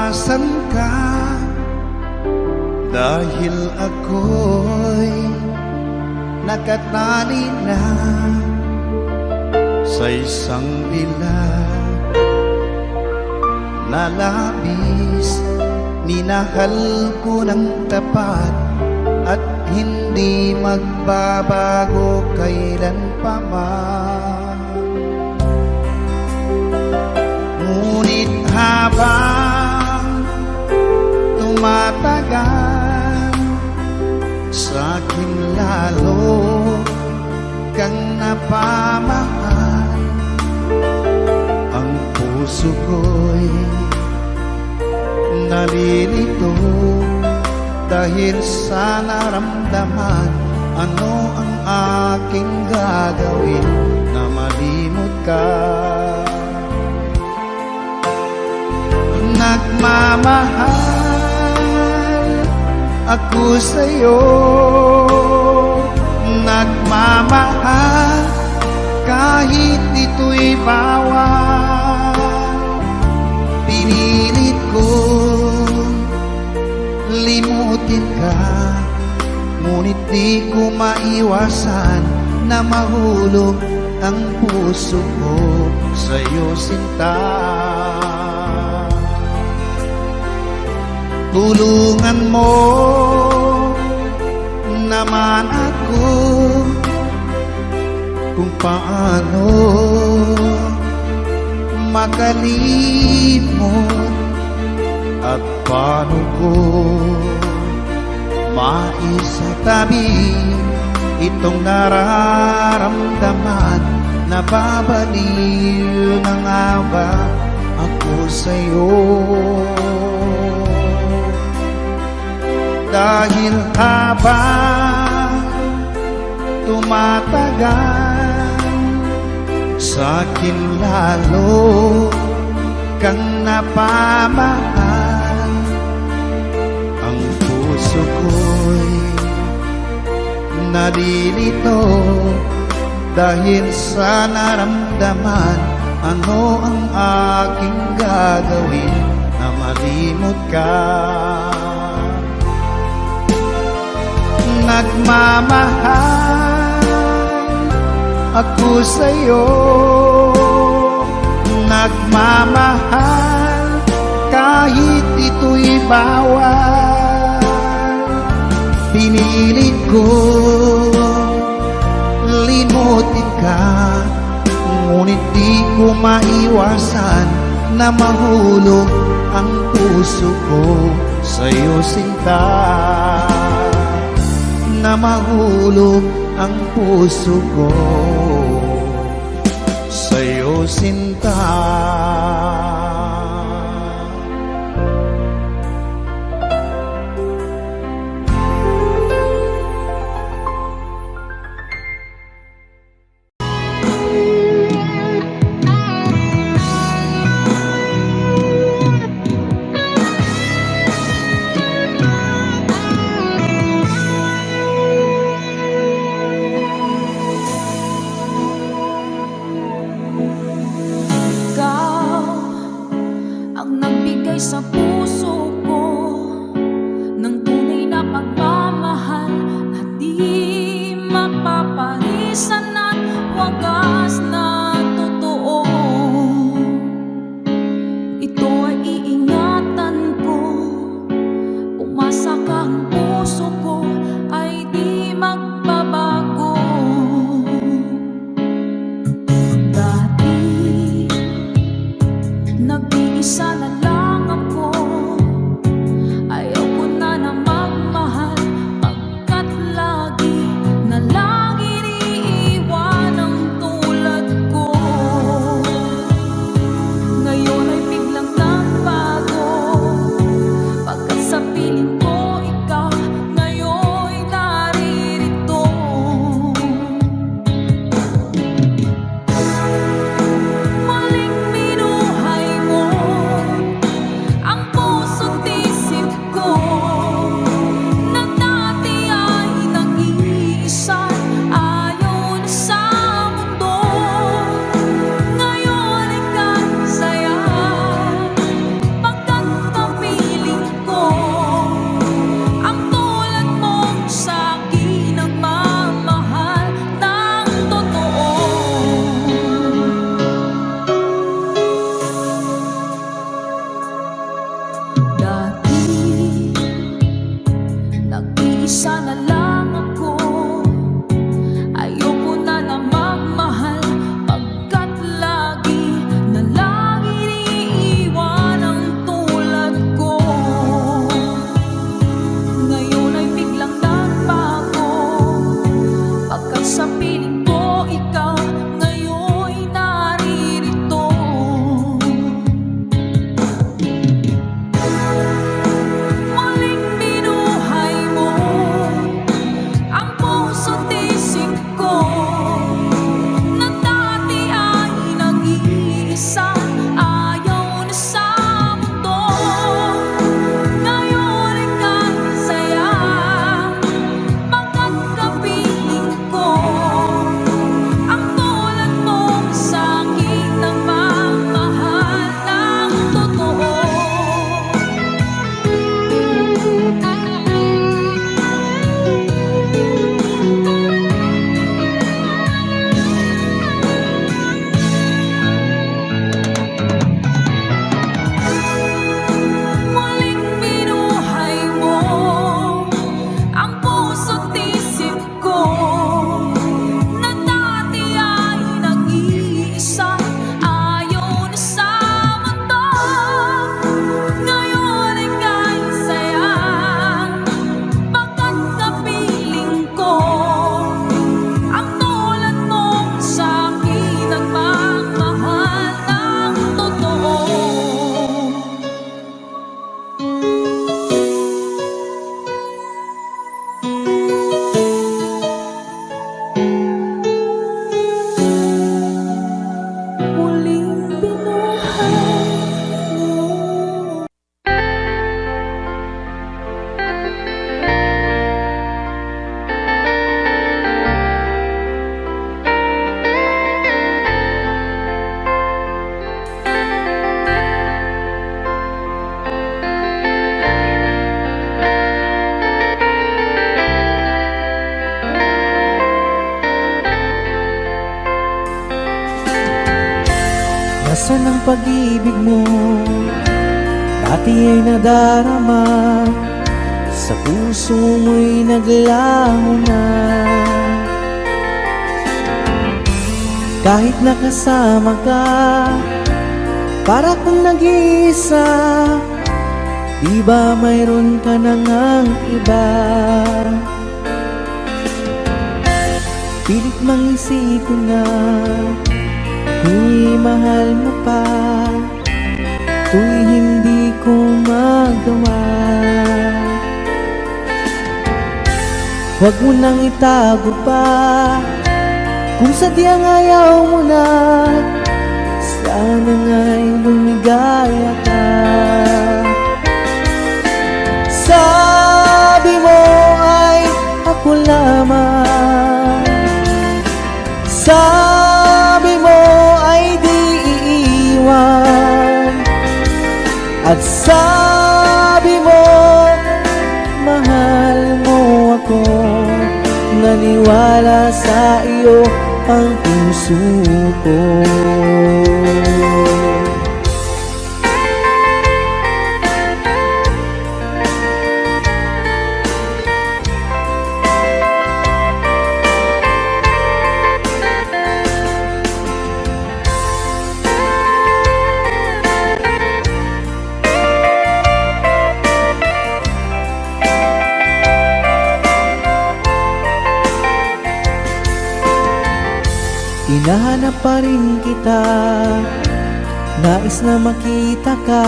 Asan ka? Dahil ako'y nakatali na sa isang dilag na labis. Minahal ko ng tapat at hindi magbabago kailan pa man. Ngunit habang tumatagal, sa'kin lalo kang napamahal. Ang puso ko'y nalilito dahil sa naramdaman. Ano ang aking gagawin na malimot ka? Nagmamahal ako sa'yo, nagmamahal kahit ito'y bawal. Pinilit ko limutin ka, ngunit di ko maiwasan na mahulog ang puso ko sa'yo, sinta. Tulungan mo naman ako kung paano makalimot at paano ko maisatabi itong nararamdaman. Nababaliw na nga ba ako sa'yo? Dahil habang tumatagal, sa'kin lalo kang napamahal. Ang puso ko'y nalilito dahil sa naramdaman. Ano ang aking gagawin na malimot ka? Nagmamahal ako sa'yo, nagmamahal kahit ito'y bawal. Pinilit ko limutin ka, ngunit di ko maiwasan na mahulog ang puso ko sa'yo, sinta. Na mahulog ang puso ko sa'yo, sinta. Asan ang pag-ibig mo? Dati ay nadarama, sa puso mo'y naglaho na. Kahit nakasama ka, para kung nag-iisa, di ba mayroon ka na ngang iba? Pilit mang isipin na kung mahal mo pa, to'y hindi ko magawa. Huwag mo nang itago pa, kung sadyang ayaw mo na, sana nga'y lumigaya ka. Sabi mo ay ako lamang, sabi mo ay di iiwan, at sabi mo mahal mo ako. Naniwala sa iyo ang puso ko. Hinahanap pa rin kita, nais na makita ka,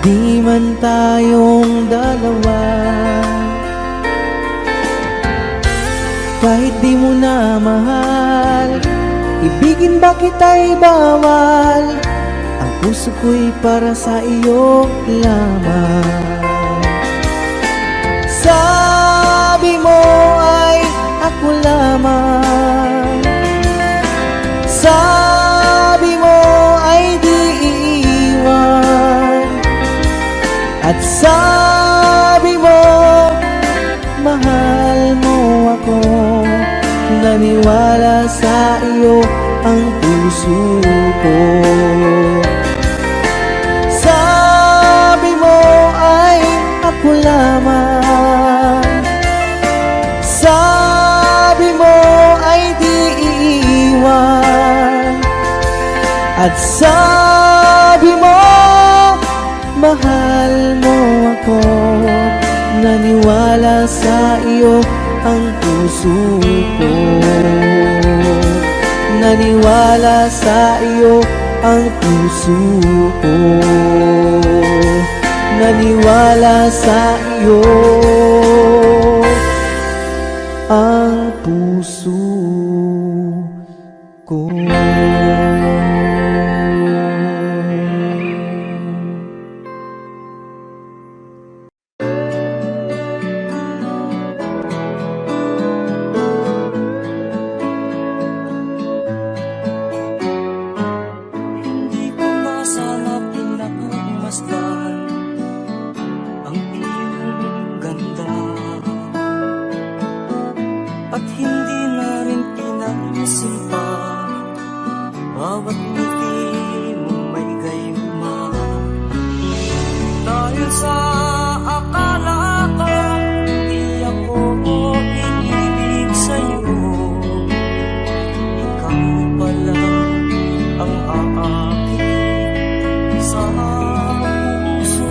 di man tayong dalawa. Kahit di mo na mahal, ibigin ba kita'y bawal? Ang puso ko'y para sa iyo lamang. Sabi mo ay ako lamang, sabi mo ay di iiwan, at sabi mo mahal mo ako. Naniwala sa iyo ang puso ko. Sabi mo ay ako lamang, sabi mo ay di iiwan, at sabi mo mahal mo ako. Naniwala sa iyo ang puso ko. Naniwala sa iyo ang puso ko. Naniwala sa iyo ang puso ko. Hindi ko na sana pinagmasdan ang iyong ganda, at hindi na rin pinansin pa bawat ngiti mong may gayuma. Dahil sa akala ko di ako inibig sa'yo, ikaw pala ang aakit sa puso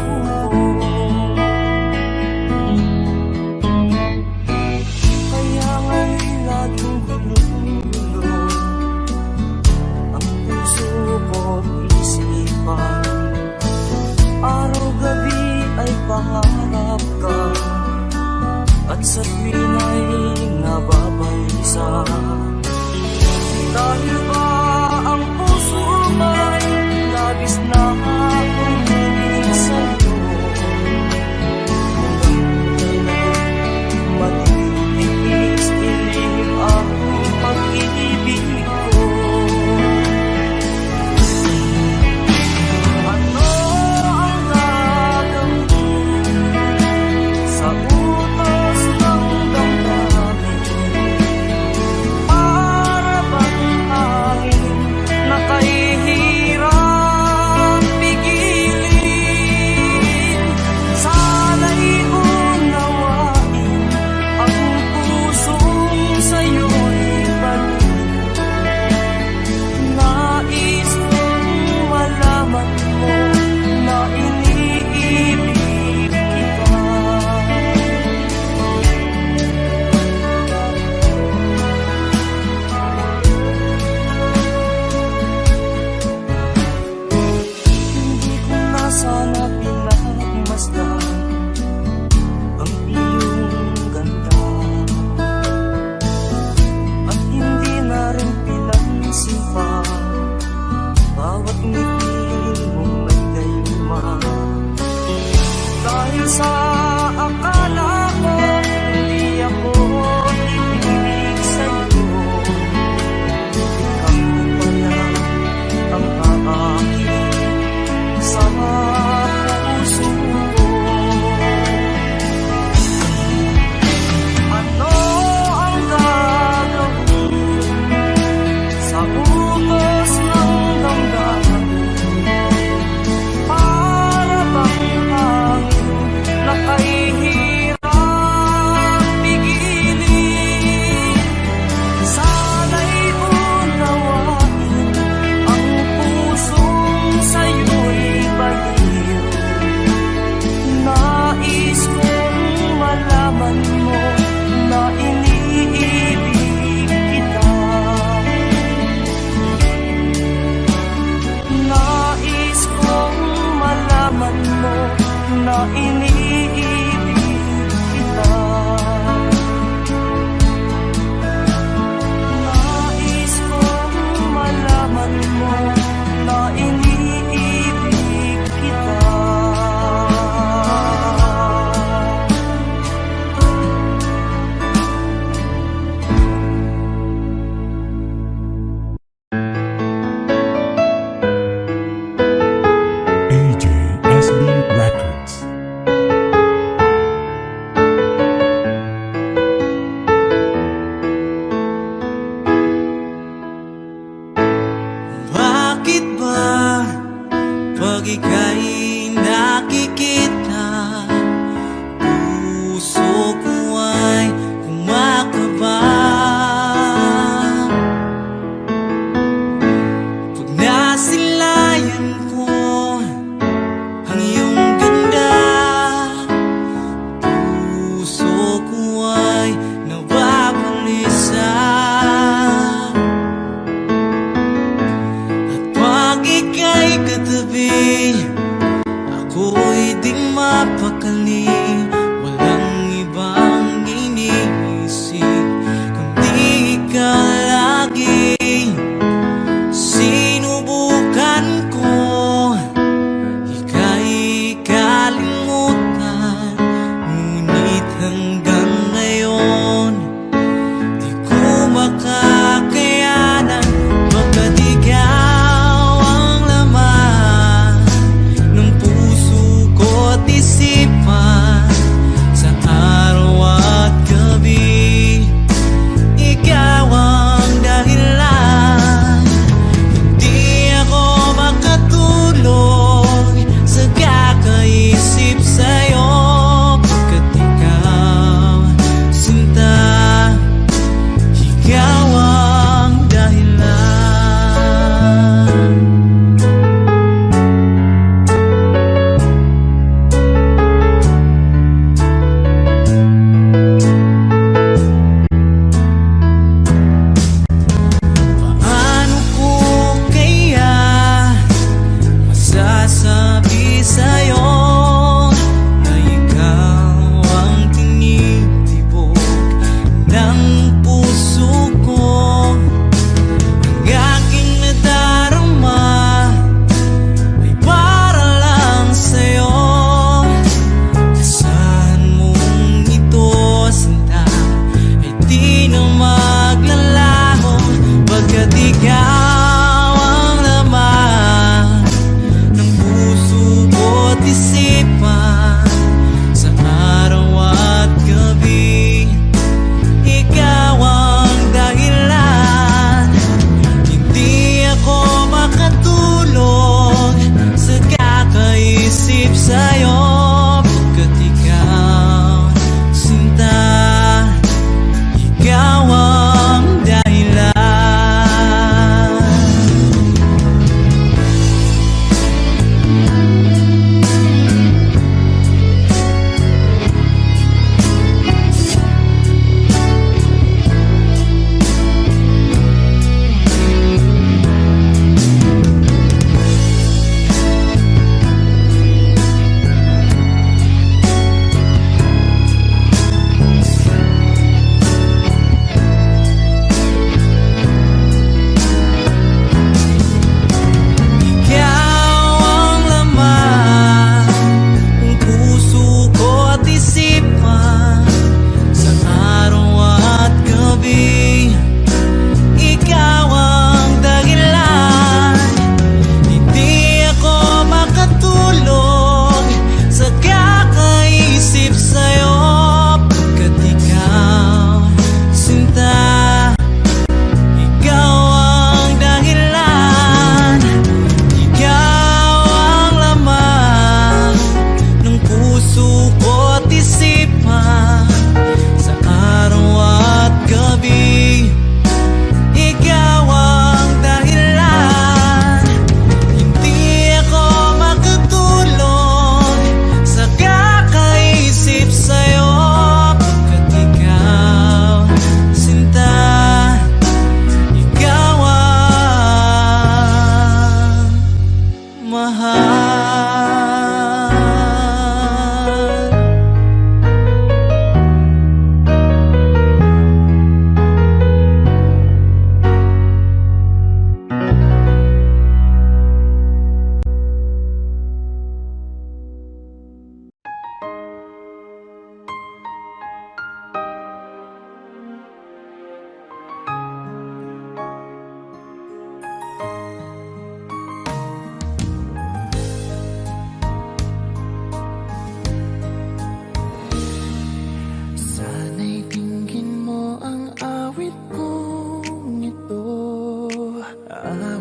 ko. Kaya nga'y laging gulo-gulo ang puso Tingnan mo na iniibig kita. AJSB Records. Bakit ba pag ika'y nakikita, puso ko ay kumakaba? Pag nasilayan ko ang iyong ganda, puso ko ay nababalisa. At pag ika'y katabi,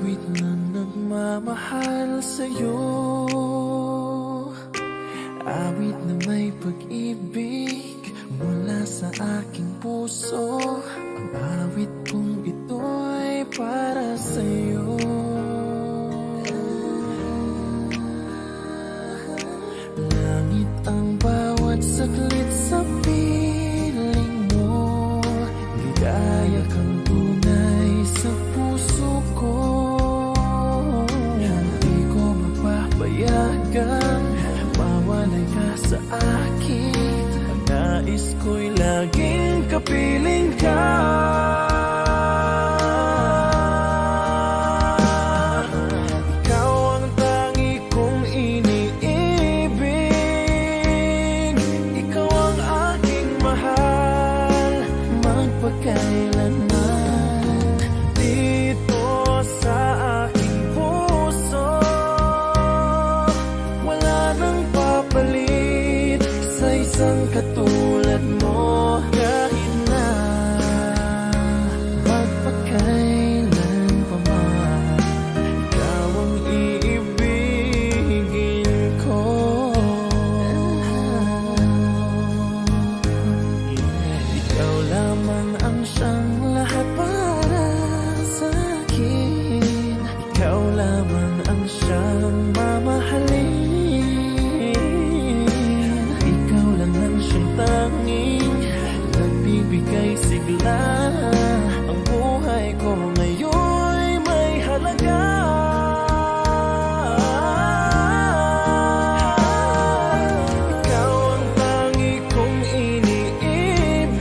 Awit na nagmamahal sa'yo, awit na may pag-ibig mula sa aking puso. Ang awit kong ito'y para sa'yo. Langit ang bawat saglit sa piling mo, ligaya kang tunay sa puso ko. Hindi ko mapapayagang mawalay ka sa akin. Ang nais ko'y laging kapiling ka. Ikaw ang tangi kong iniibig, ikaw ang aking mahal magpakailanman. Dito sa aking puso, wala nang papalit sa isang katulad mo. Kahit na magpakailan pa man, ikaw ang iibigin ko. Ikaw lamang ang siyang lahat para sa akin. Ikaw lamang ang siyang mamahalin. Ikaw lang ang siyang tanging nagbibigay sigla. Ang buhay ko ngayon'y may halaga. Ikaw ang tangi kong iniibig,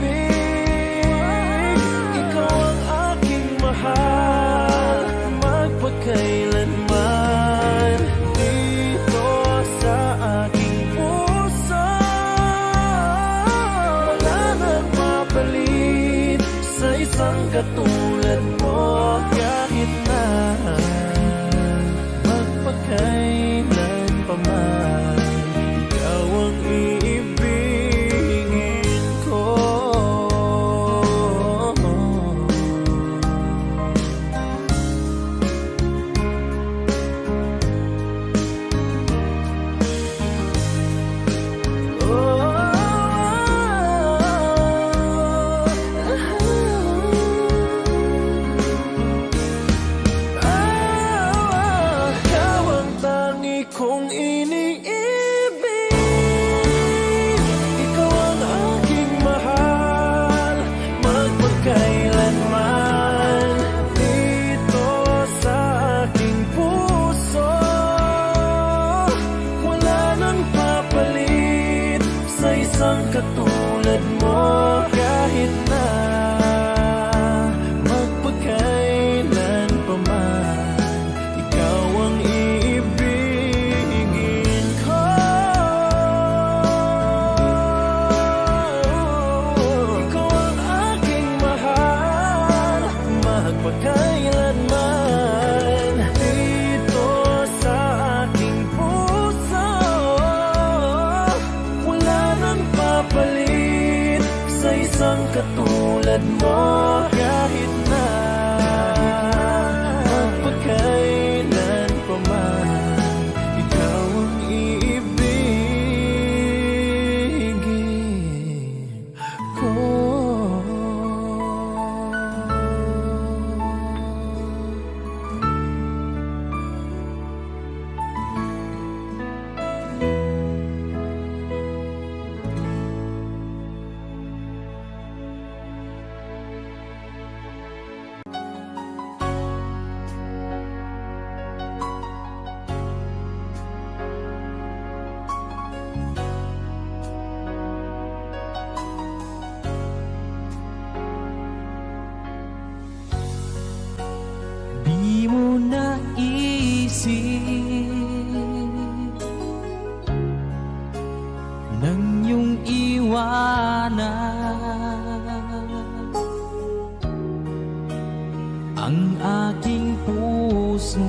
ikaw ang aking mahal magpakailanman. Dito sa aking puso, wala nang mapalit sa isang katulad mo. Kahit na magpakailan pa man, ikaw ang iibigin ko. Ikaw ang tangi kong iniibig, ikaw ang aking mahal magpakailanman. Dito sa aking puso, wala nang papalit sa isang katulad mo. Kahit na magpakailan pa man, ikaw ang iibigin ko. Ikaw ang aking mahal magpakailanman. Dito sa aking puso, wala nang papalit sa isang katulad mo. Kahit na magpakailan pa man, ikaw ang iibigin ko. Di mo naisip nang iyong iwanan ang aking puso.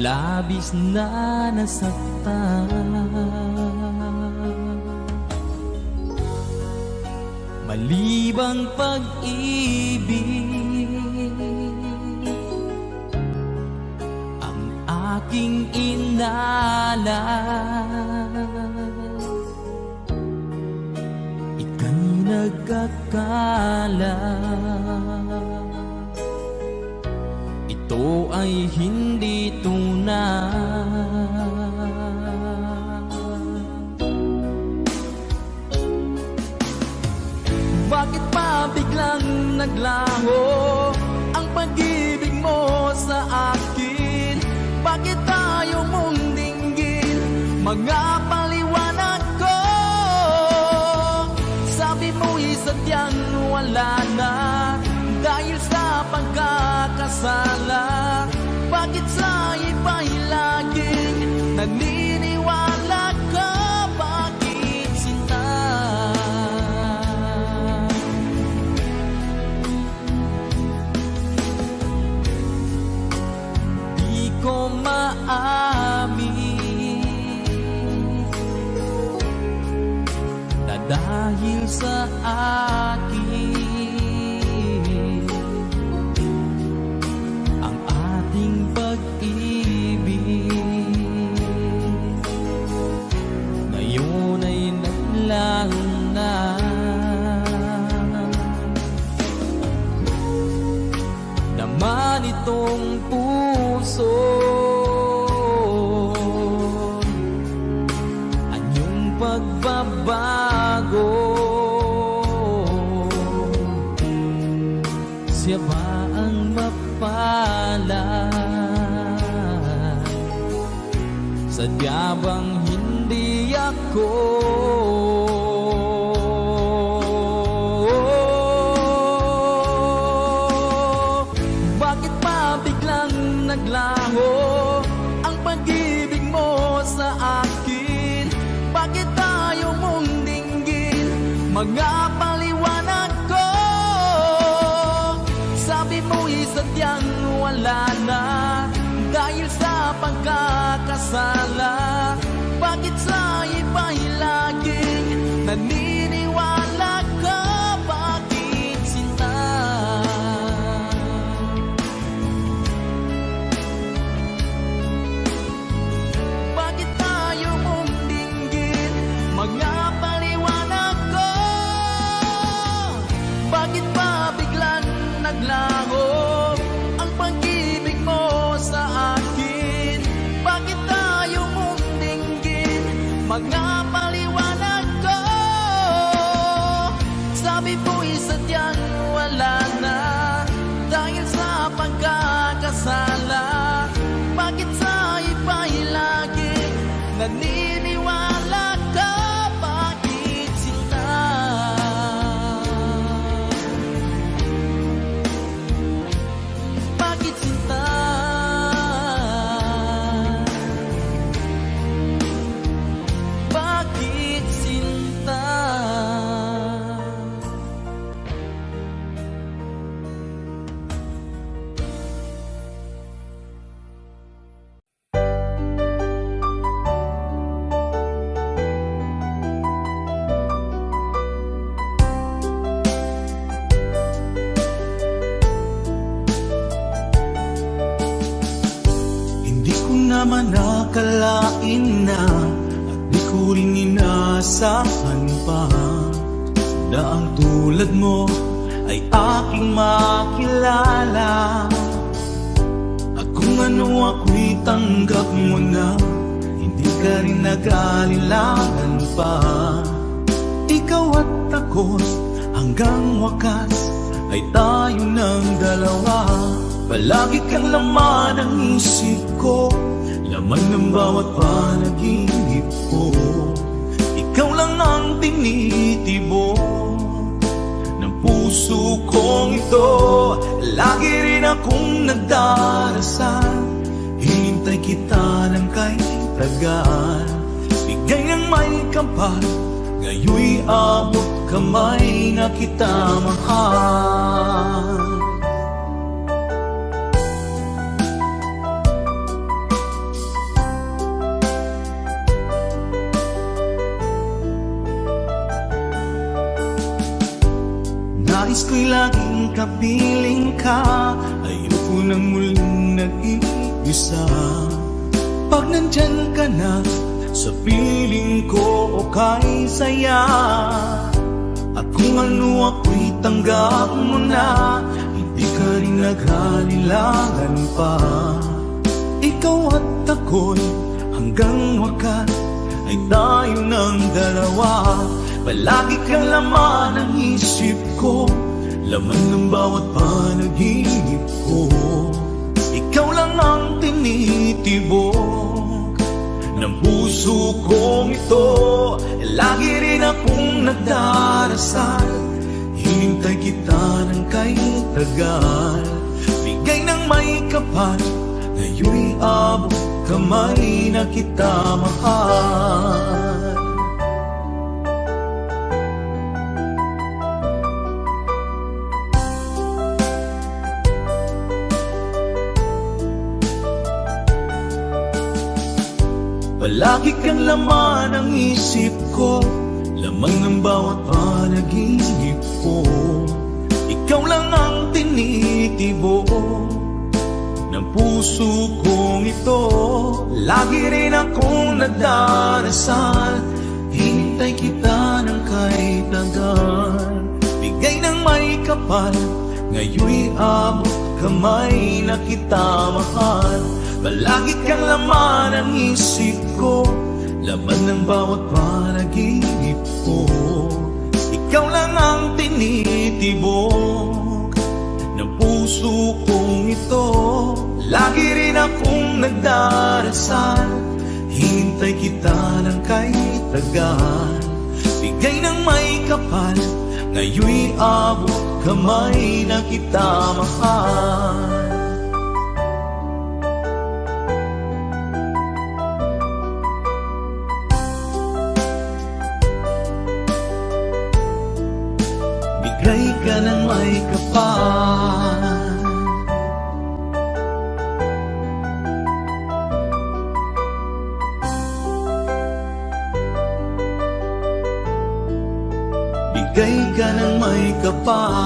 Labis na nasaktan, malibang pag-ibig Ika'y nagkakala, ito ay hindi tunay. Bakit pa biglang naglaho ang pag-ibig mo sa akin? Bakit tayo mong dinggin mga paliwanag ko? Sabi mo'y sadyang wala na dahil sa pagkakasala. Bakit sa iba'y laging naniniwala ka? Bakit sinta? Di ko maamin na dahil sa akin ang ating pag-ibig ngayon ay naglaho na. Naman itong puso anyong pagbabago, siya ba ang mapalad? Sadya bang hindi ako? Bakit pa biglang naglaho ang pag-ibig mo sa akin? Bakit tayo mong dinggin mga paliwanag ko? Sabi mo'y sadyang wala na dahil sa pagkakasala. Bakit sa iba'y laging naniniwala ka? Bakit sinta? Bakit tayo mong dinggin mga paliwanag ko? Bakit pa biglang naglaho ang pag-ibig mo sa akin? Bakit tayo mong dinggin mga paliwanag ko? Sabi mo'y sadyang wala na dahil sa pagkakasala. Bakit sa iba'y laging naniniwala ka? Bakit sinta? Bakit sinta? Bakit sinta? Hindi ko naman nakalain na at di ko rin inaasahan pa na ang tulad mo ay aking makilala. At kung ano ako'y tanggap mo na, hindi ka rin nag-alinlangan pa. Ikaw at ako hanggang wakas ay tayo ng dalawa. Palagi kang laman ng isip ko, laman ng bawat panaginip ko. Ikaw lang ang tinitibo ng puso kong ito. Lagi rin akong nagdarasal, hinintay kita ng kay tagal. Bigay ng may kapal, ngayoy abot kamay na kita mahal. Nais ko'y laging kapiling ka, ayoko nang muling nag-iisa. Pag nandyan ka na sa piling ko, okay saya. At kung ano ako'y tanggap mo na, hindi ka rin naghalilangan pa. Ikaw at ako'y hanggang wakas ay tayo ng dalawa. Palagi kang laman ng isip ko, laman ng bawat panaginip ko. Ikaw lang ang tinitibok ng puso kong ito. Lagi rin akong nagdarasal, hinintay kita ng kay tagal. Bigay ng may kapal, ngayon'y abot kamay na kita mahal. Palagi kang laman ng isip ko, lamang ng bawat panaginip ko. Ikaw lang ang tinitibok ng puso kong ito. Lagi rin akong nagdarasal, hinintay kita ng kay tagal. Bigay ng may kapal, ngayon'y abot kamay na kita mahal. Palagi kang laman ng isip ko, laman ng bawat panaginip ko. Ikaw lang ang tinitibok ng puso kong ito. Lagi rin akong nagdarasal, hintay kita ng kay tagal. Bigay ng may kapal, ngayon'y abot kamay na kita mahal. Bigay ka ng may kapal, bigay ka ng may kapal.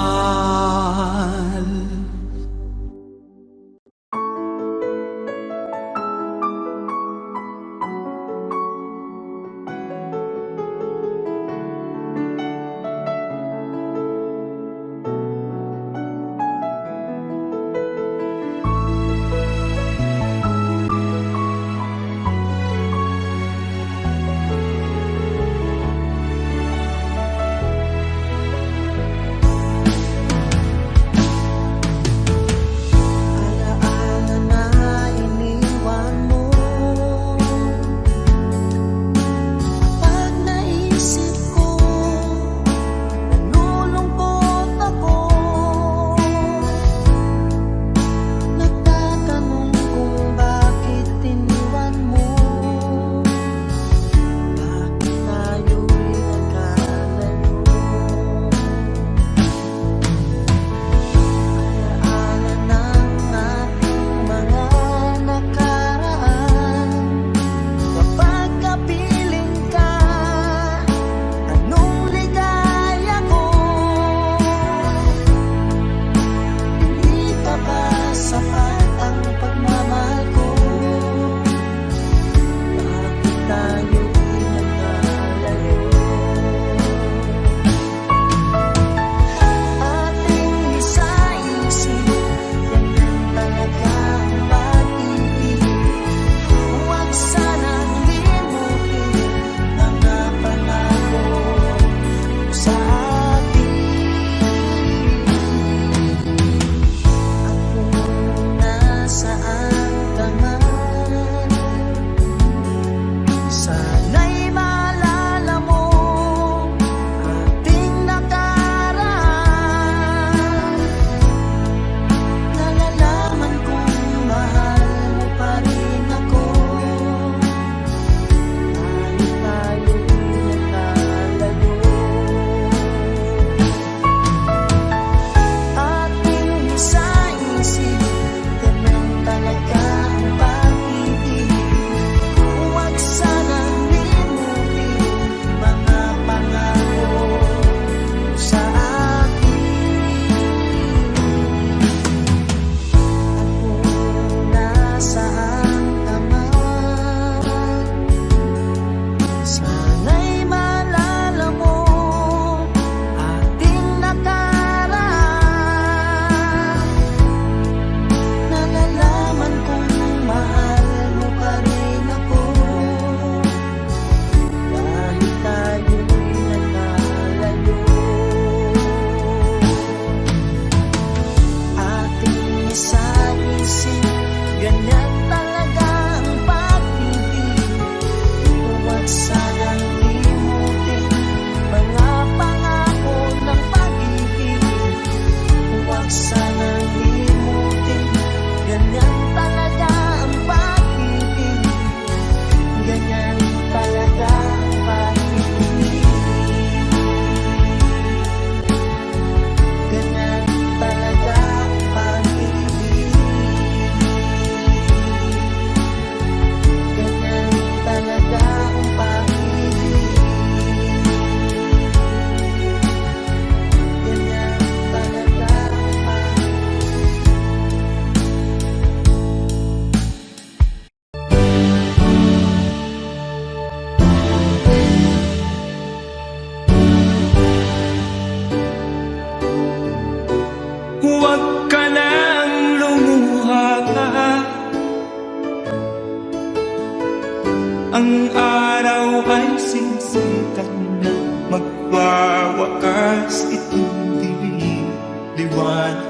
Ang araw ay sinsikat na magwawakas itong dilim. Liwanag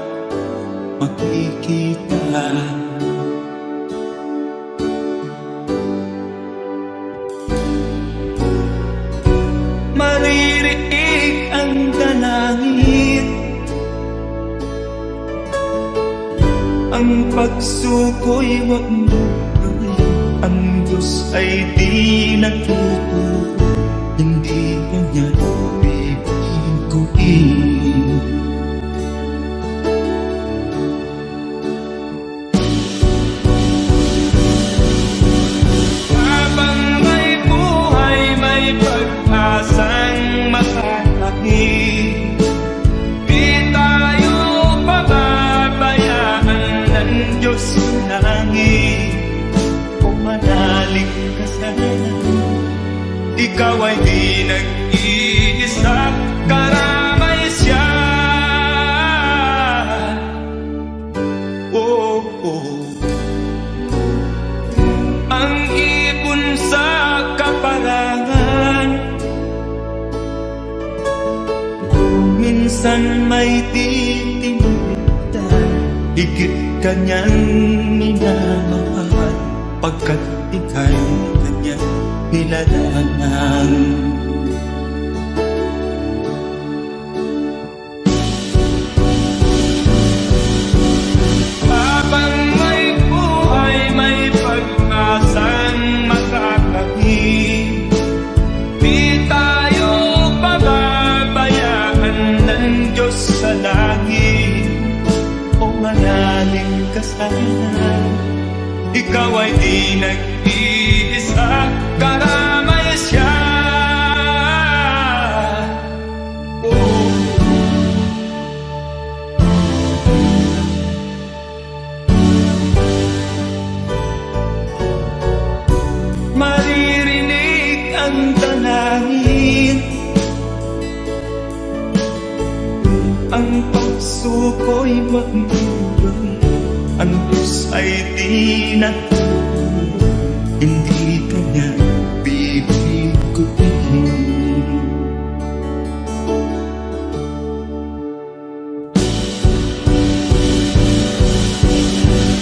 makikita. Maririig ang dalangin, ang pagsuko'y wag mo gawin. Ang Diyos ay di nagtutuwa, hindi ka niya bibiguin. Habang may buhay, may pag-asang makakakit. Di tayo pababayaan ng Diyos na langit. Kung manalig ka sana, ikaw ay di nag-iisa, karamay siya. Oh, oh. Ang ibon sa kaparangan, minsan may titinitan. Higit kanyang minamahal, pagkat ika'y kanyang nilalangan. Habang may buhay, may pag-asang makakakit. Di tayo pababayaan ng Diyos sa langit. O manalig ka sana, ikaw ay di nag-iisa, karamay siya. Oh. Maririnig ang dalangin, ang pagsuko'y wag mo gawin. Ang Diyos ay di nagtutuwa, hindi ka niya bibiguin.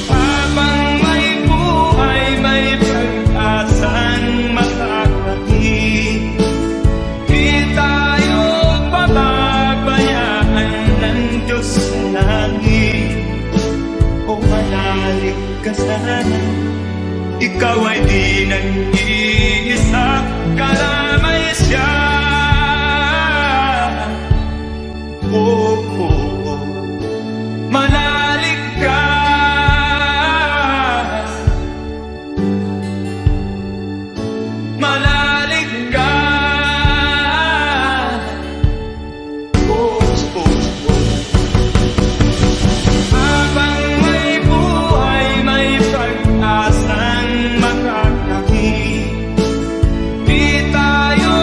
Habang may buhay, may pag-asang makakakit. Di tayo pababayaan ng Diyos sa langit. O manalig ka sana, ikaw ay di nag-iisa, karamay siya. Oh, oh, oh. Manalig ka, manalig ka. Oh, oh, oh. Habang may buhay, may pag-asang makakakit. Di tayo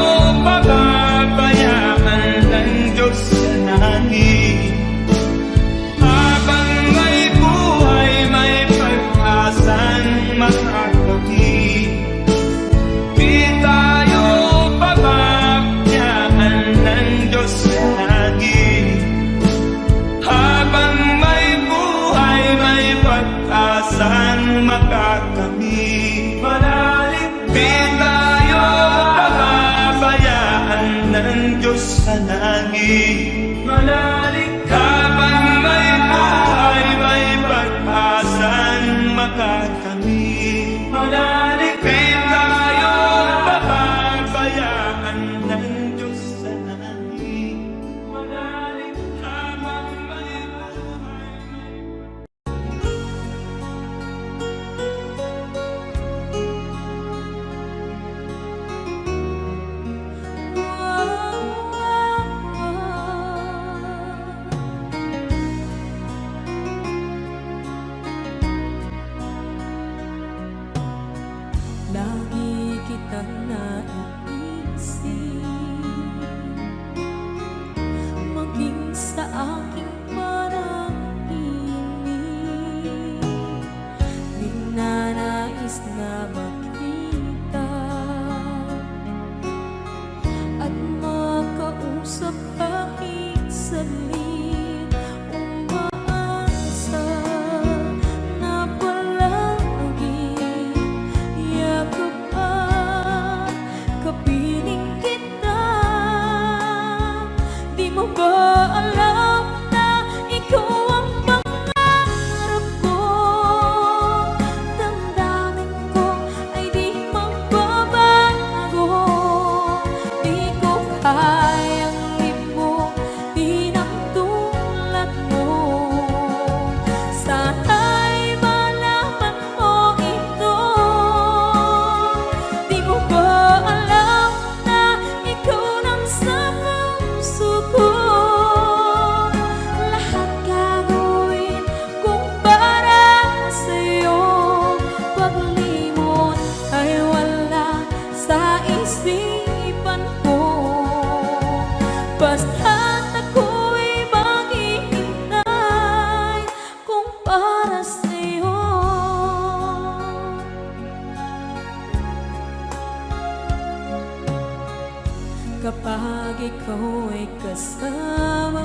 ikaw ay kasama.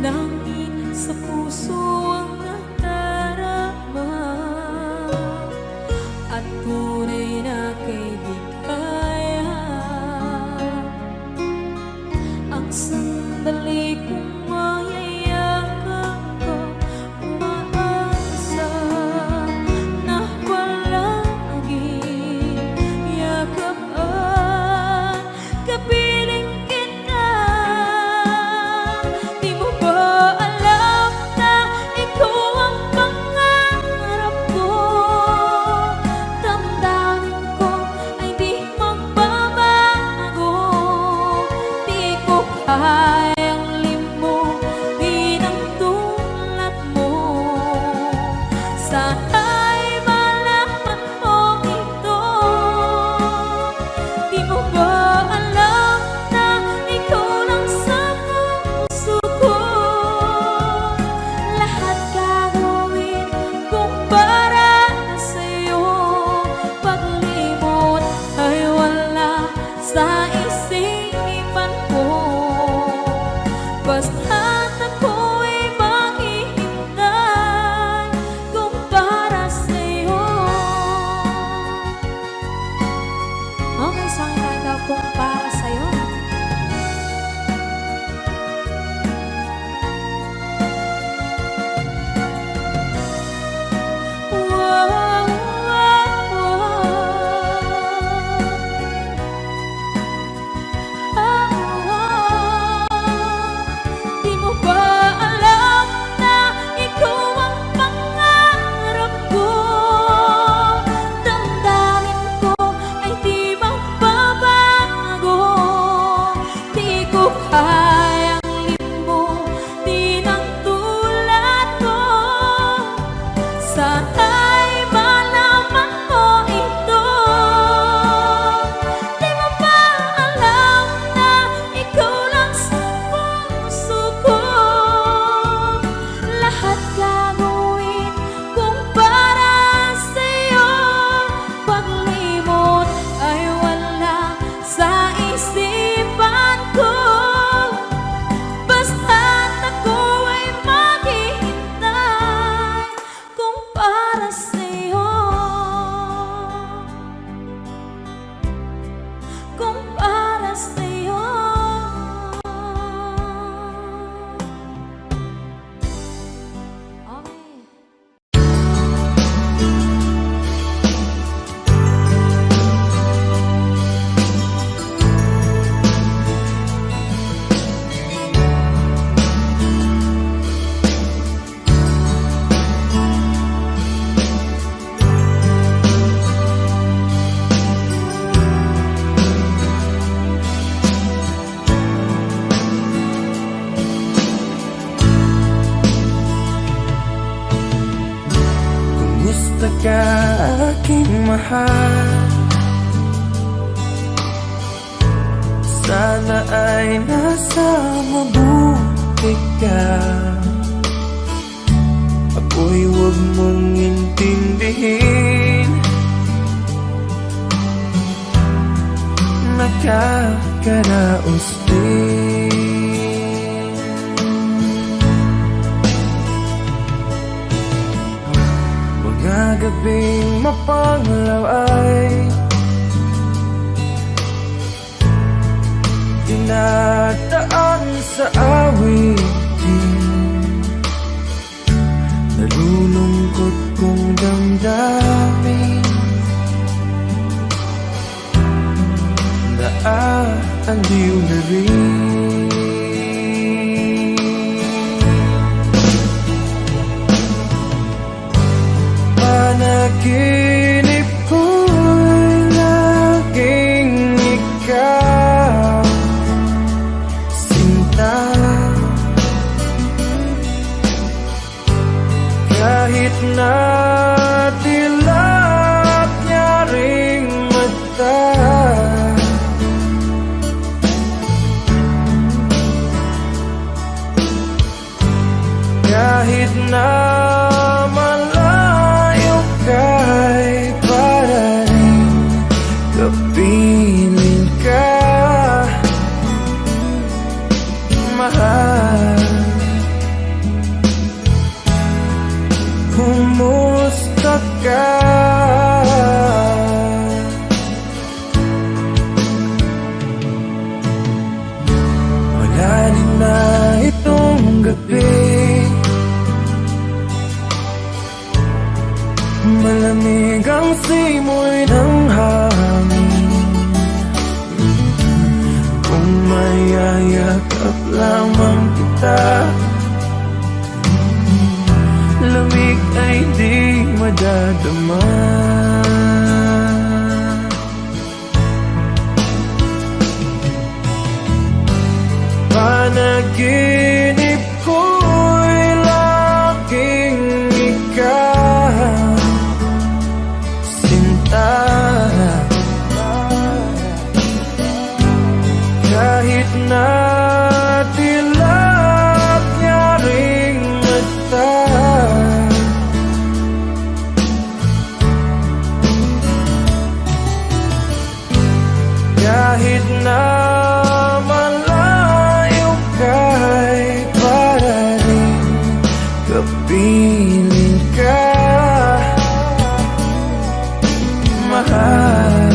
Langit sa puso ang nadarama, at tunay na kaibigan. Ang sandali kong mayayakap ko, umaasa na palaging yakap at kapiling kita. Di mo ba alam na ikaw ang pangarap ko? Damdamin ko ay di magbabago. Di ko kayang limutin ang tulad mo. Sana'y malaman mo ito. Di mo ba alam na ikaw lang sa puso ko? Lahat gagawin kung para sa'yo. Paglimot ay wala sa isipan ko. Basta't ako'y maghihintay kung para sa'yo. Okay, sa akin tayo daw kung para sa'yo. Di mo ba alam na ikaw ang pangarap ko? Damdamin ko ay di magbabago. Di ko kayang limutin ang tulad ko. Sana'y malaman mo ito. Di mo ba alam na ikaw lang sa puso ko? Lahat gagawin kung para sa'yo. Paglimot ay wala sa isipan ko. Basta't ako ay maghihintay kung para sa'yo. Kung para sa'yo. Okay. Kumusta ka aking mahal? Sana ay nasa mabuti ka. Ako'y huwag mong intindihin. Nakakaraos din. Mga gabing mapanglaw ay dinadaan sa awitin. Nalulungkot kong damdamin. Naaaliw na rin. Panaginip ko'y laging ikaw, sinta. Kahit na dilat niya ring mata, kahit na malayo ka'y para rin kapiling ka. ka. Malalim na itong gabi, malamig ang simoy ng hangin. Kung mayayakap lamang kita, lamig ay di madadama. Panaginip ko'y laging ikaw, sinta. Kahit na tilap niya ring mata, kahit na malayo ka'y para rin kapiling ka, mahal.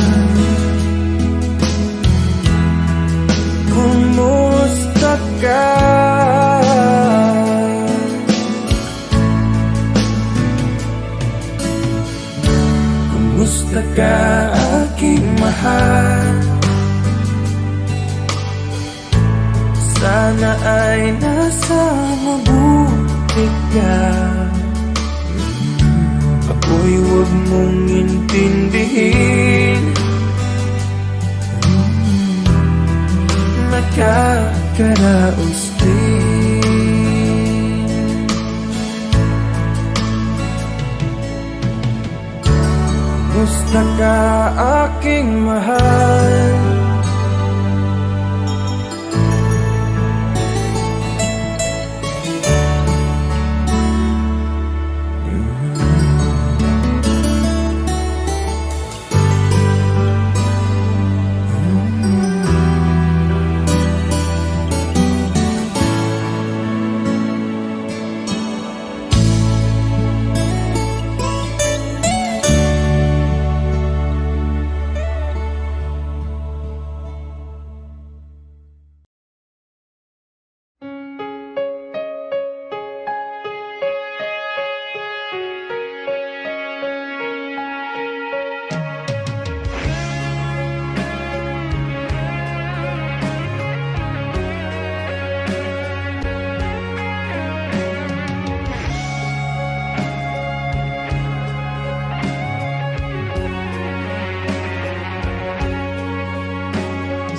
Kumusta ka? Kumusta ka, aking mahal? Sana ay nasa mabuti ka. Ako'y huwag mong intindihin, nakakaraos din. Kumusta ka, aking mahal?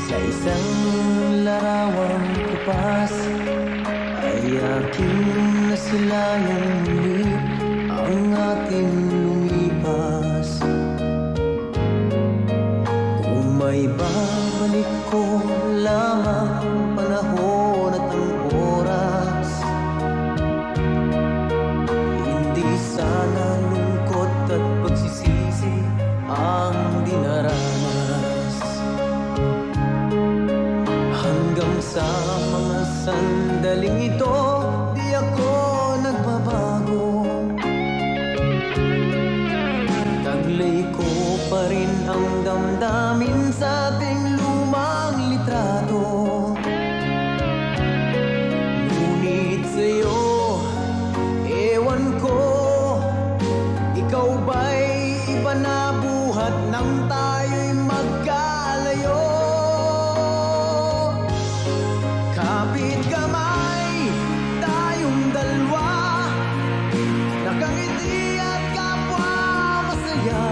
Sa isang larawang kupas ay aking nasilayang muli ang ating lumipas. Kung may babalik ko lamang panahon at ang oras, hindi sana lungkot at pagsisisi ang dinaranas. Hanggang sa mga sandaling ito, di ako nagbabago. Taglay ko pa rin ang damdamin sa ating lumang litrato. Ngunit sa'yo, ewan ko, ikaw ba'y iba na buhat nang tayo'y magkalayo? Kapit kamay, tayong dalawa, nakangiti at kapwa masaya.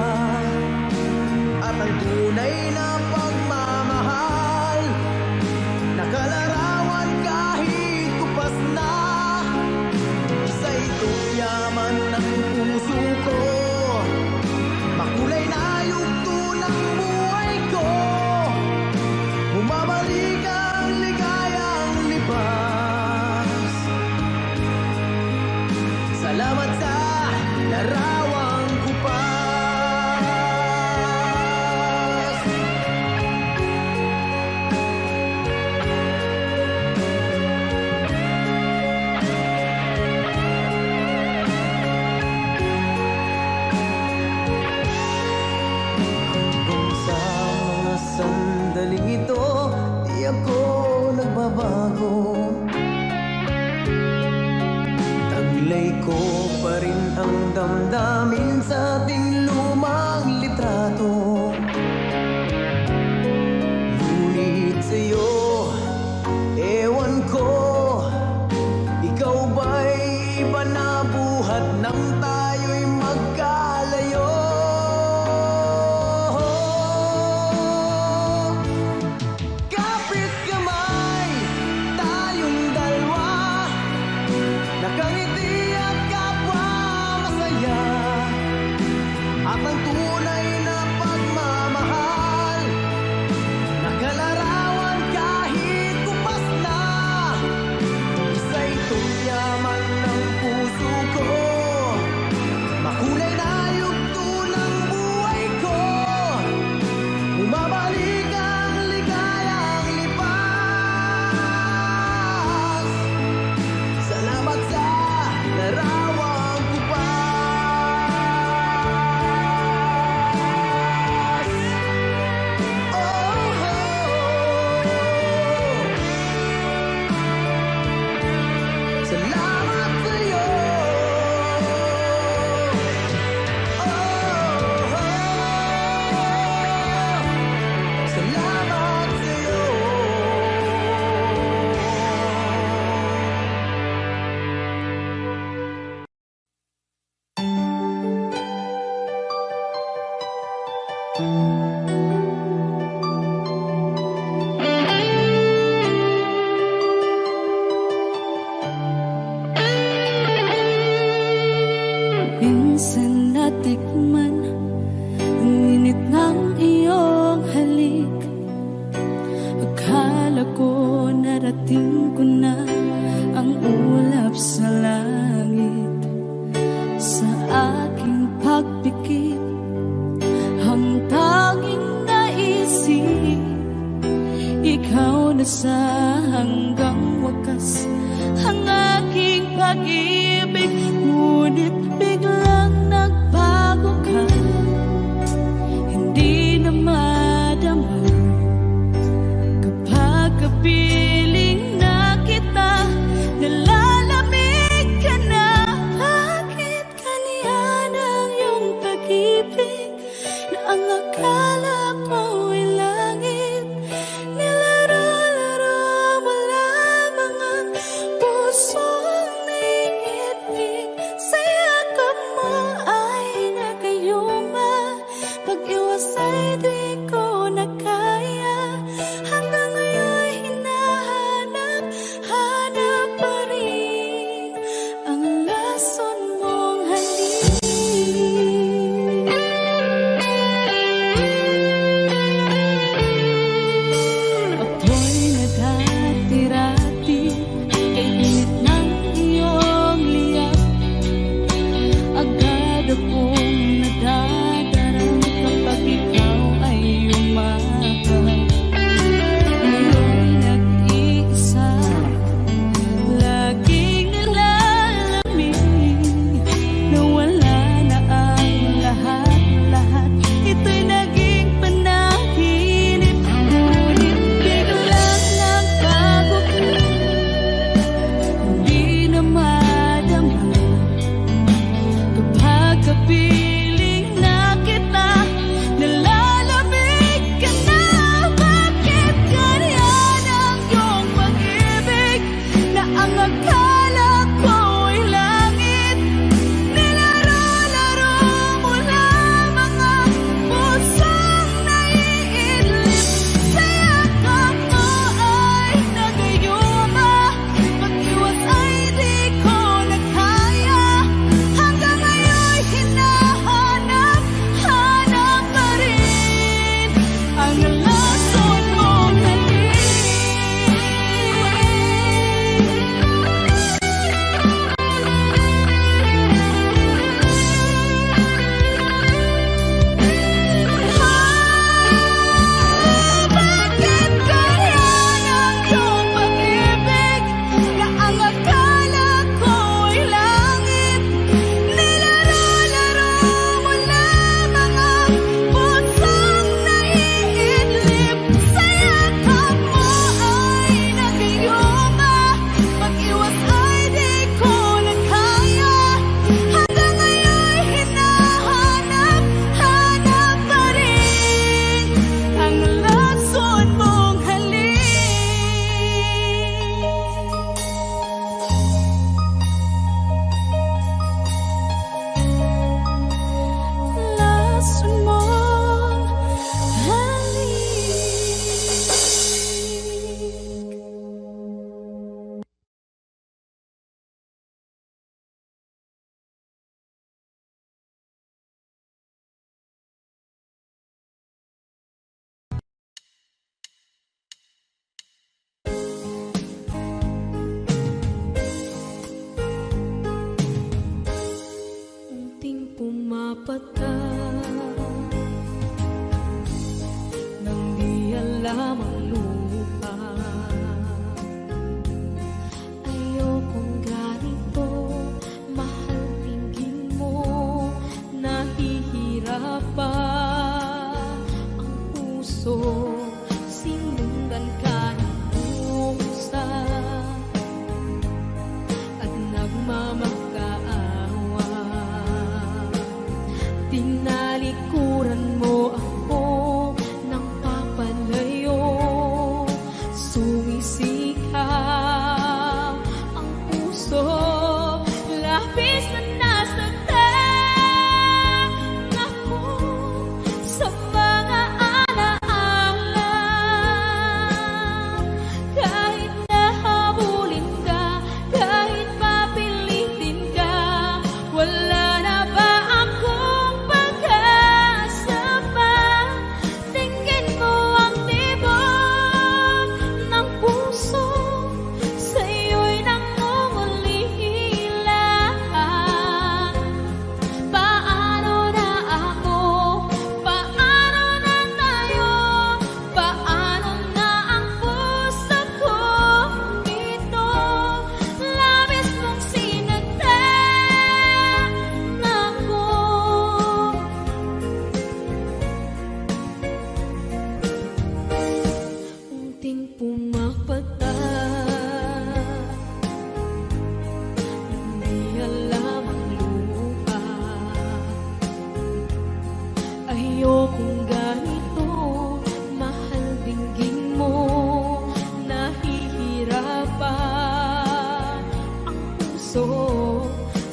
At ang tunay na pagmamahal, nakalarawan kahit kupas na. Isa itong yaman ng puso ko, makulay na yugto ng buhay ko. Bumabalik ang ligayang libas. Salamat sa larawang kupas. Kulay ko pa rin ang damdamin sa ating lumang litrato. Ngunit sa'yo, ewan ko, ikaw ba'y iba na buhat nang tayo'y magkalayo? Kapit kamay, tayong dalawa, nakangiti at kapwa masaya. At ang tunay na pagmamahal, nakalarawan kahit kupas na. Isa'y yaman ng puso ko, makulay na yugto ng buhay ko. Bumabalik ang ligayang lipas. Salamat sa larawan ko pa. Salamat sa'yo. Salamat sa'yo. Minsan natikman ang init ng iyong halik. Akala ko narating ko na ang ulap sa langit. Sa aking pagpikit, ang tanging naisip, ikaw na sa hanggang wakas ang aking pag-ibig. Ngunit biglang nagbago ka, hindi na madama kapag kapiling na kita. Nalalamig ka na, bakit kaniyan ang iyong pag-ibig na ang akala ko'y langit? Nilaro-laro mo lamang ang pusong may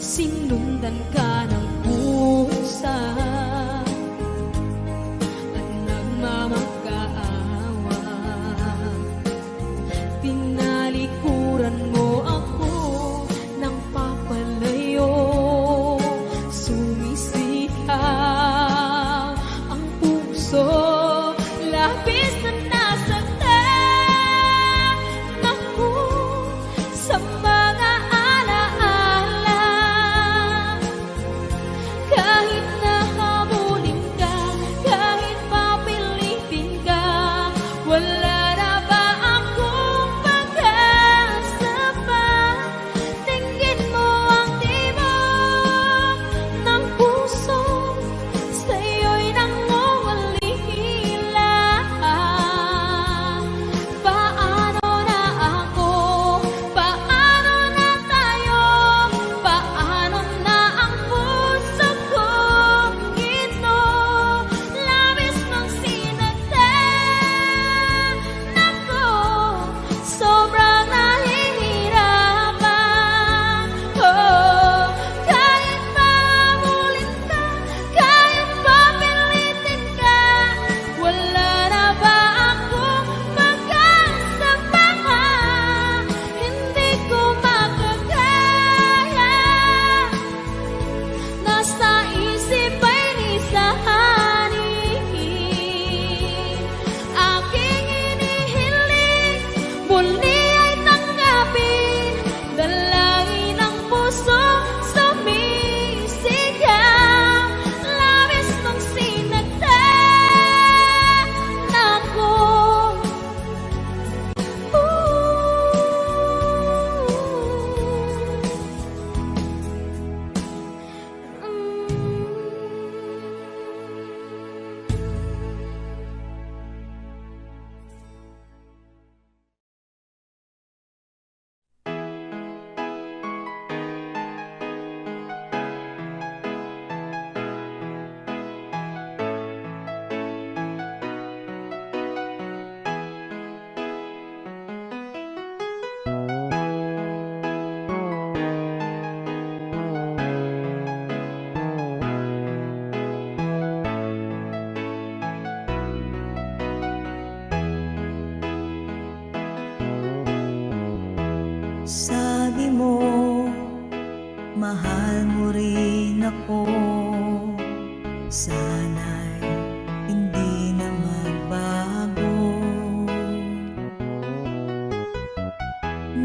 sinundan ka ng pusa at nagmamakaawa. Tinalikuran mo ako ng papalayo, sumisigaw ang puso, labis na nasaktan ako sa mga alaala. Kahit nahabulin ka, kahit papilitin ka, wala na ba akong pag-asa pa? Tingin mo ang tibok ng puso, sa'yo'y nangungulila. Paano na ako? Paano na tayo? Paano na ang puso kong ito? Labis mong sinaktan ako, sobrang nahihirapan. Oh, kahit mahabulin ka, kahit papilitin ka, wala na ba akong pag-asa pa? Hindi ko makakaya, nasa isip ay nisahanin. Aking inihiling, muli ay tanggapin, dalangin ng puso sumisigaw. Labis mong sinaktan ako. Sabi mo, mahal mo rin ako. Sana'y hindi na magbago.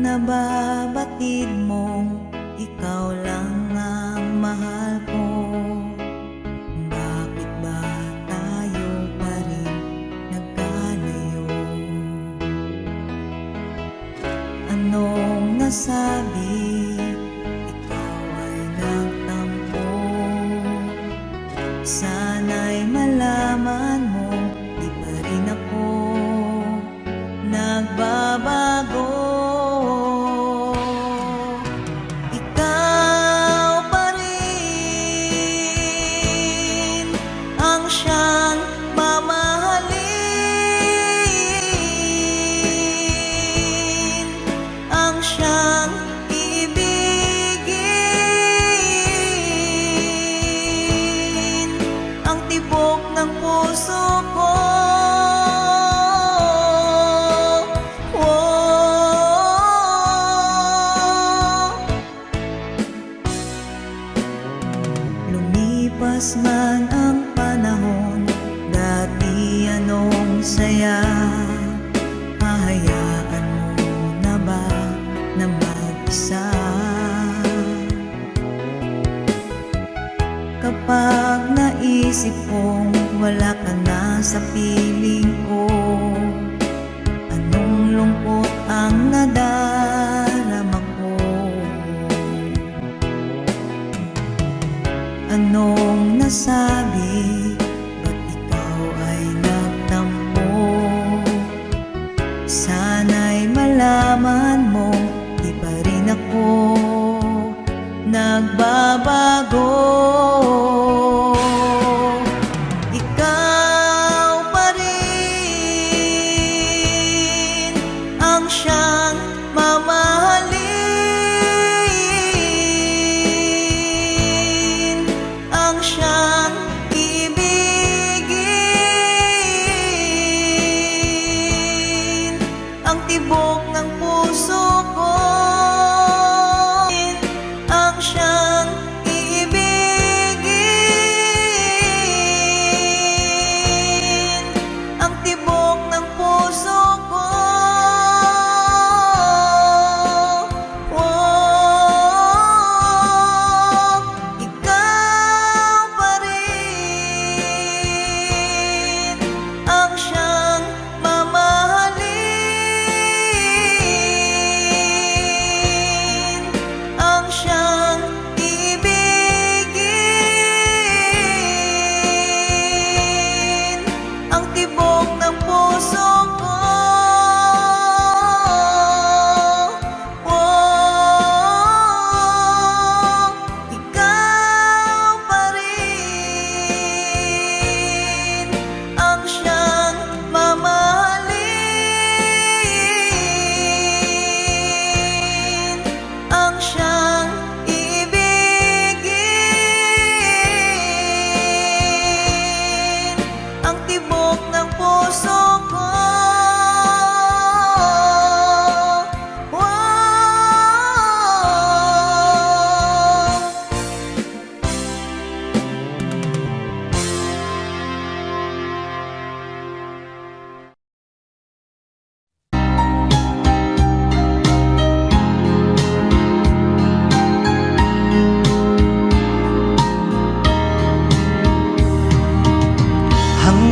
Nababatid mong ikaw lang ang mahal ko. Bakit ba tayo pa rin nagkalayo? Anong nasabi? Ikaw ay nagtampo. Sana'y malaman mo, di pa rin ako nagbabago. Ikaw pa rin ang siyang mamahalin, ang siyang ibigin, ang tibok ng puso ko. Lumipas man ang panahon, dati anong saya, hahayaan mo na ba na mag-isa? Kapag naisip kong wala ka na sa piling ko, anong lungkot ang nadarama ko. Anong nasabi? Ba't ikaw ay nagtampo? Sana'y malaman mo, di pa rin ako nagbabago. Ikaw pa rin ang siyang mamahalin,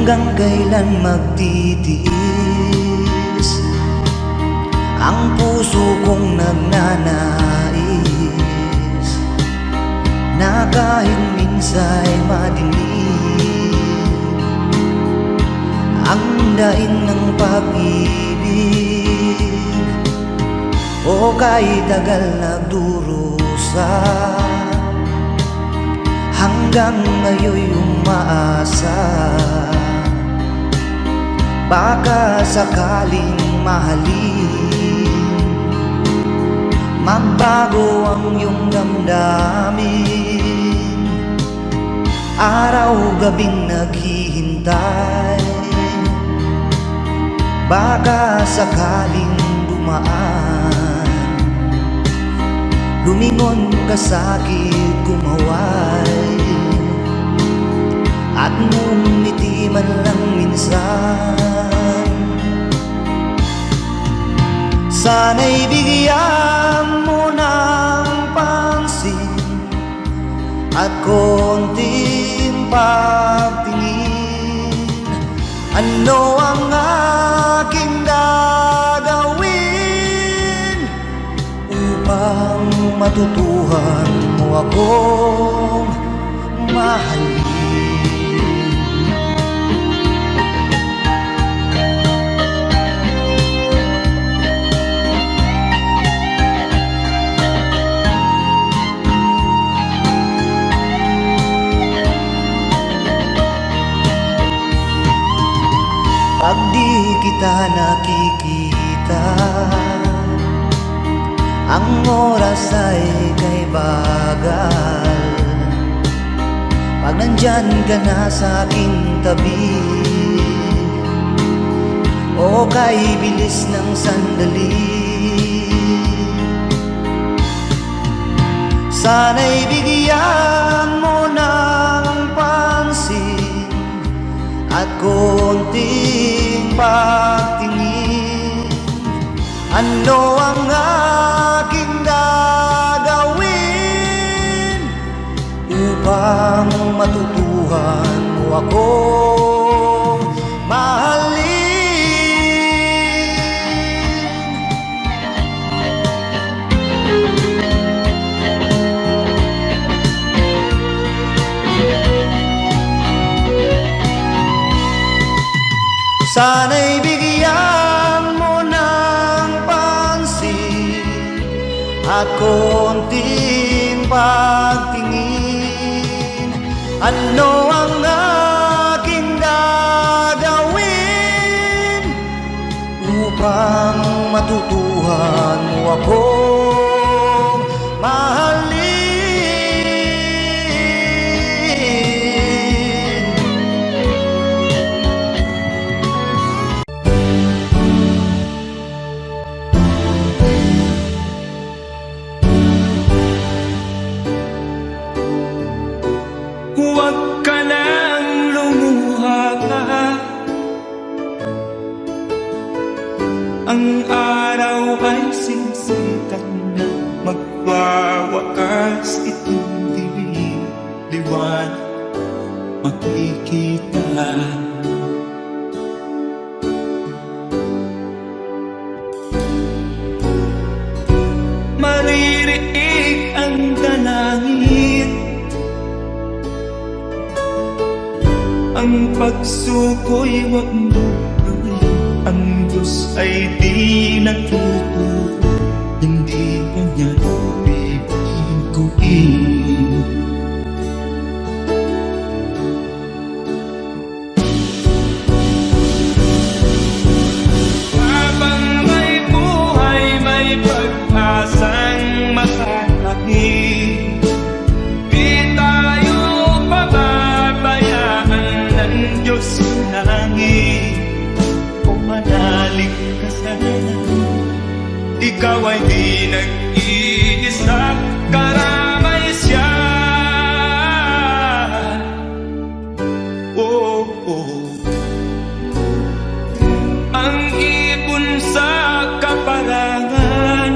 Hanggang kailan magtitiis ang puso kong nagnanais na kahit minsa'y madinig ang daing ng pag-ibig, o kahit tagal nagdurusa hanggang ngayon'y umaasa. Baka sakaling mahalin, magbago ang iyong damdamin. Araw-gabing naghihintay, baka sakaling dumaan, lumingon ka sa'kin, kumaway, at ngumiti man lang minsan. Sana'y bigyan mo ng pansin at konting pagtingin. Ano ang aking gagawin upang matutuhan mo akong mahalin? Pag di kita nakikita, ang oras ay kay bagal. Pag nandyan ka na sa aking tabi, o kay bilis ng sandali, sana'y bigyan mo ng pansin at konting pagtingin. Ano ang aking gagawin upang matutuhan mo akong mahalin? Sana'y bigyan mo ng pansin at konting pagtingin. Ano ang aking gagawin upang matutuhan mo akong mahalin? Huwag ka nang lumuha ka, ang araw ay sisikat na, magwawakas itong dilim, liwanag makikita. Maririig ang dalangin, ang pagsuko'y wag mo gawin. Ang Diyos ay di natututo, hindi kanya bibiguin. Habang may buhay, may pag-asang makakakit. Di tayo pababayaan ng Diyos sa langit. O manalig ka sana, ikaw ay di nag-iisa, karamay siya. Oh, oh. Ang ibon sa kaparangan,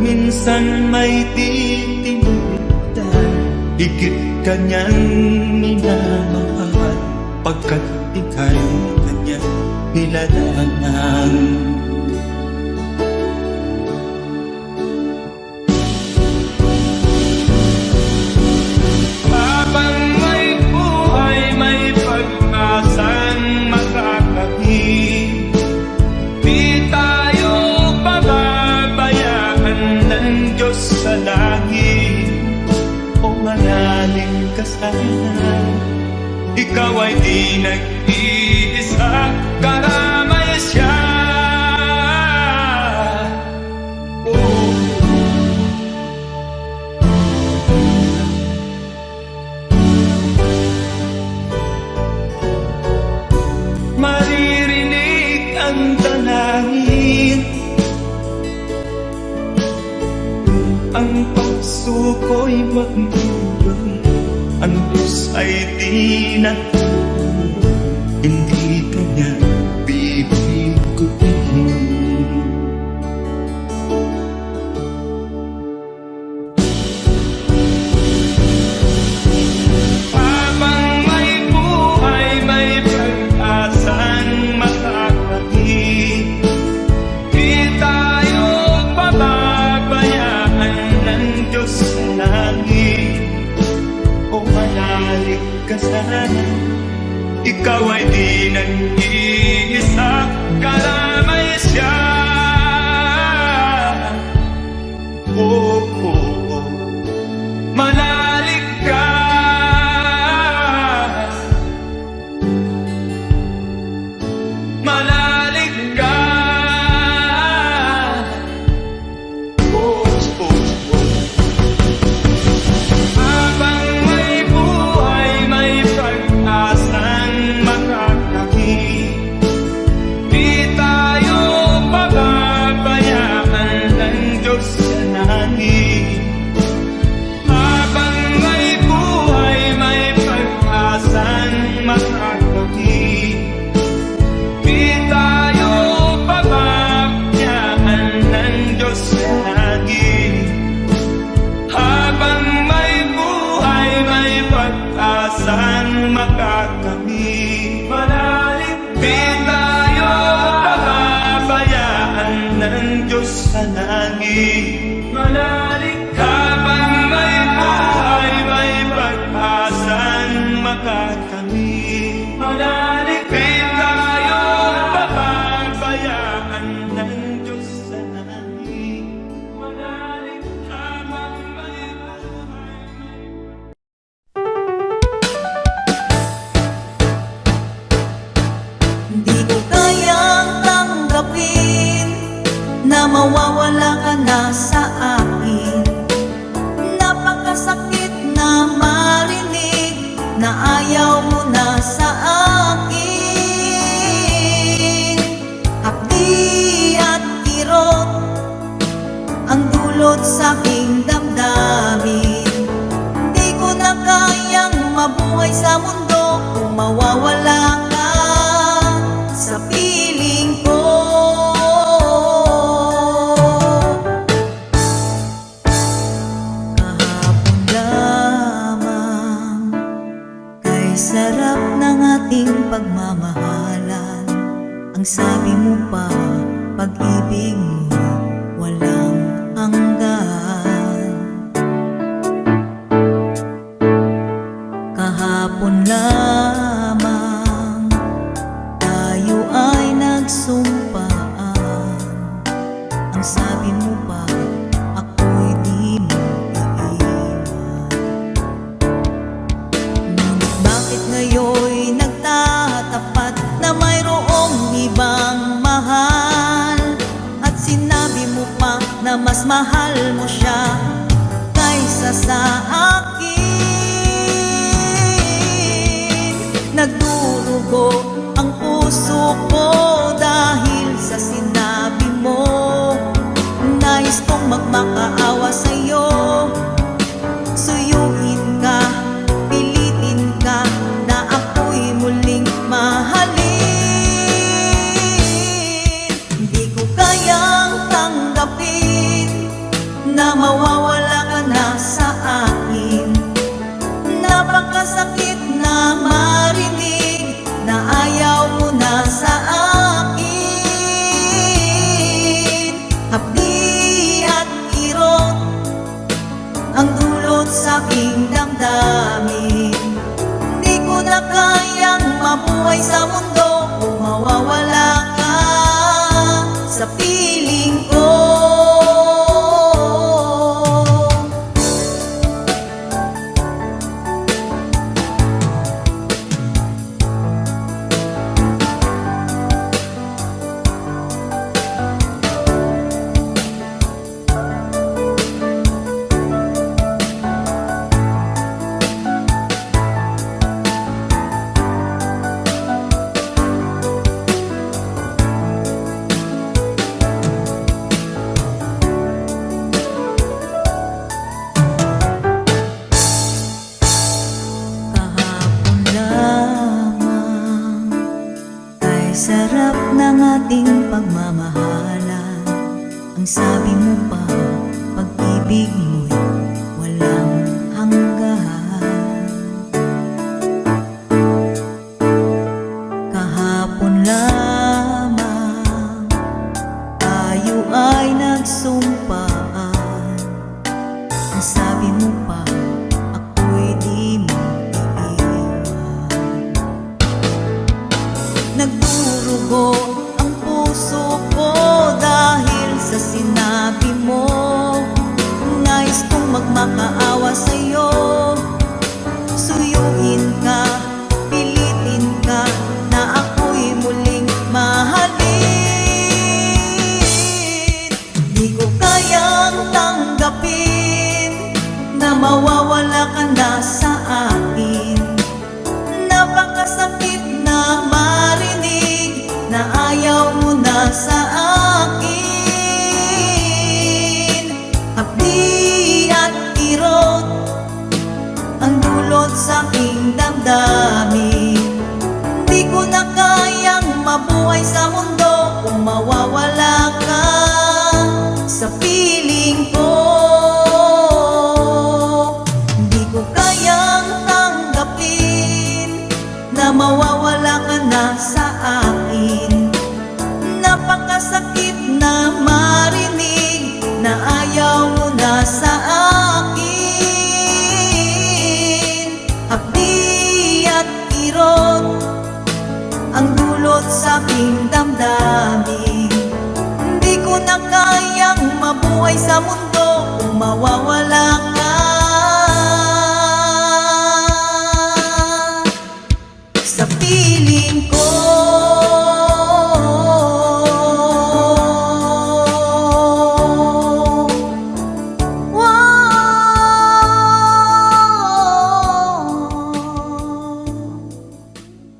minsan may titingitan, higit kanyang minamahal, pagkat ika'y kanyang nilalangan. Habang may buhay, may pag-asang makakahig, di tayo pababayaan ng Diyos sa langit. O manalig ka sana, ikaw ay di nag-iisa, karamay siya. Maririnig ang dalangin, ang puso ko'y magmumulong, ang Diyos ay di natutulog, hindi kanya bibigutin. Habang may buhay, may pag-asang makakahig, di tayo pababayaan ng Diyos sa langit. O manalig ka sana, ikaw ay di nag-iisa, karamay siya. Oh, oh, oh. Manalig ka, manalig ka. Oh, oh, oh. Habang may buhay, may pag-asang makakahig, di tayo pababayaan ng Diyos sa langit. Habang may buhay, may pag-asang makakahig, di tayo pababayaan ng Diyos sa langit. Habang may buhay, may pag-asang makakamit, manalig, di tayo pababayaan ng Diyos sa langit. Manalig, habang may buhay, may pag-asang makakamit, manalig, di tayo pababayaan ng Diyos sa langit. Manalig, habang may buhay, Di ko kayang tanggapin na mawawala ka na sa akin. Napakasakit na marinig na ayaw mo na sa akin. Hapdi at kirot ang dulot sa aking damdamin. Di ko na kayang mabuhay sa mundo kung mawawala ka sa piling ko. Kahapon lamang kay sarap ng ating pagmamahalan. Ang sabi mo pa, pag-ibig mo walang hanggan. Kahapon lamang tayo ay nagsumpaan. Ang sabi mo pa, ako'y di mo iiwan. Ngunit bakit ngayon'y nagtatapat na mayroong ibang mahal? At sinabi mo pa na mas mahal mo siya kaysa sa akin. Nagdurugo ang puso ko dahil sa sinabi mo. Nais kong magmakaawa sa'yo, suyuin ka, pilitin ka na ako'y muling mahalin. Hindi ko kayang tanggapin na mawawala ka na sa akin. Napakasakit na marinig na ayaw mo na sa akin. Hapdi at kirot ang dulot sa aking damdamin. Di ko na kayang mabuhay sa mundo kung mawawala ka sa piling ko. Kahapon lamang ay sarap ng ating pagmamahalan. Ang sabi mo pa, pag-ibig mo'y walang hanggan. Kahapon lamang tayo ay nagsumpaan. Ang sabi mo pa, ako'y di mo iiwan. Nagdurugo ang puso ko dahil sa sinabi mo. Nais kong magmakaawa sa'yo, suyuin ka, pilitin ka na ako'y muling mahalin. Di ko kayang tanggapin na mawawala ka na sa akin. Napakasakit na marinig na ayaw mo na sa akin. Hapdi at kirot ang dulot sa aking damdamin. Di ko na kayang mabuhay sa mundo kung mawawala ka sa piling ko. Di ko kayang tanggapin na mawawala ka na sa akin. Napakasakit na marinig na ayaw mo na sa akin. Hapdi at kirot ang dulot sa aking damdamin. Di ko na kayang mabuhay sa mundo